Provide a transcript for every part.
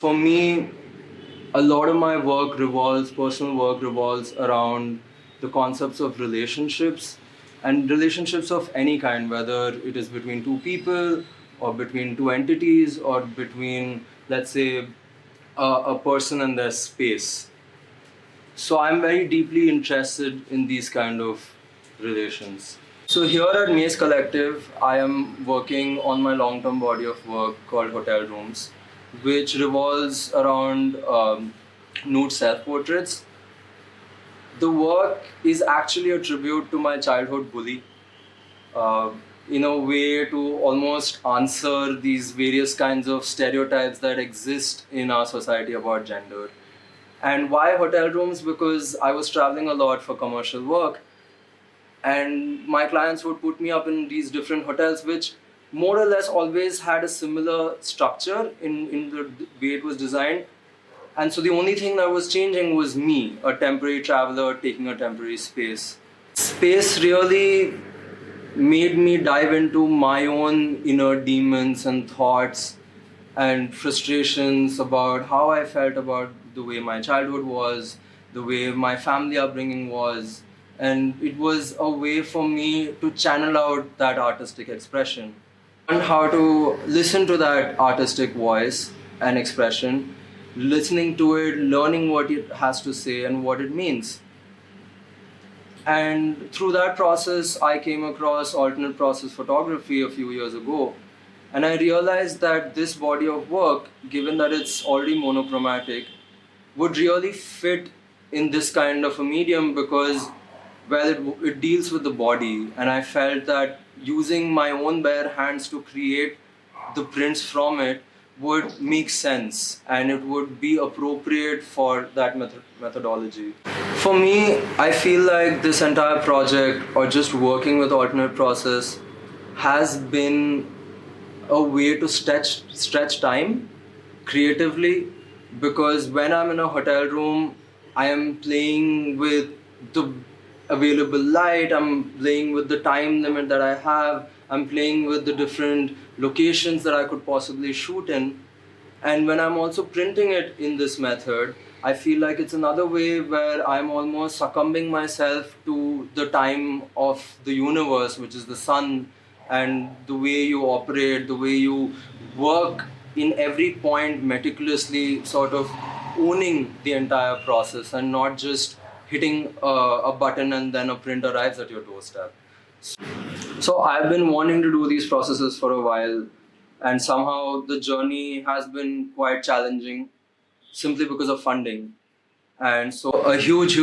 For me, a lot of my personal work revolves around the concepts of relationships and relationships of any kind, whether it is between two people or between two entities or between, let's say, a person and their space. So I'm very deeply interested in these kind of relations. So here at Maze Collective, I am working on my long-term body of work called Hotel Rooms, which revolves around nude self-portraits. The work is actually a tribute to my childhood bully, uh, in a way to almost answer these various kinds of stereotypes that exist in our society about gender. And why hotel rooms? Because I was traveling a lot for commercial work, and my clients would put me up in these different hotels which more or less always had a similar structure in the way it was designed. And so the only thing that was changing was me, a temporary traveler taking a temporary space. Space really made me dive into my own inner demons and thoughts and frustrations about how I felt about the way my childhood was, the way my family upbringing was, and it was a way for me to channel out that artistic expression. And how to listen to that artistic voice and expression, listening to it, learning what it has to say and what it means. And through that process, I came across alternate process photography a few years ago. And I realized that this body of work, given that it's already monochromatic, would really fit in this kind of a medium because, well, it deals with the body. And I felt that using my own bare hands to create the prints from it would make sense and it would be appropriate for that methodology. For me, I feel like this entire project or just working with alternate process has been a way to stretch time creatively, because when I'm in a hotel room, I am playing with the available light, I'm playing with the time limit that I have, I'm playing with the different locations that I could possibly shoot in. And when I'm also printing it in this method, I feel like it's another way where I'm almost succumbing myself to the time of the universe, which is the sun, and the way you operate, the way you work in every point meticulously, sort of owning the entire process and not just hitting a button and then a print arrives at your doorstep. So I've been wanting to do these processes for a while, and somehow the journey has been quite challenging simply because of funding. And so a huge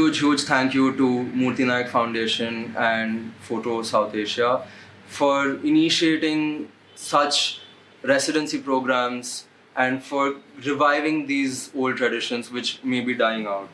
thank you to Murthy Nayak Foundation and Photo South Asia for initiating such residency programs and for reviving these old traditions which may be dying out.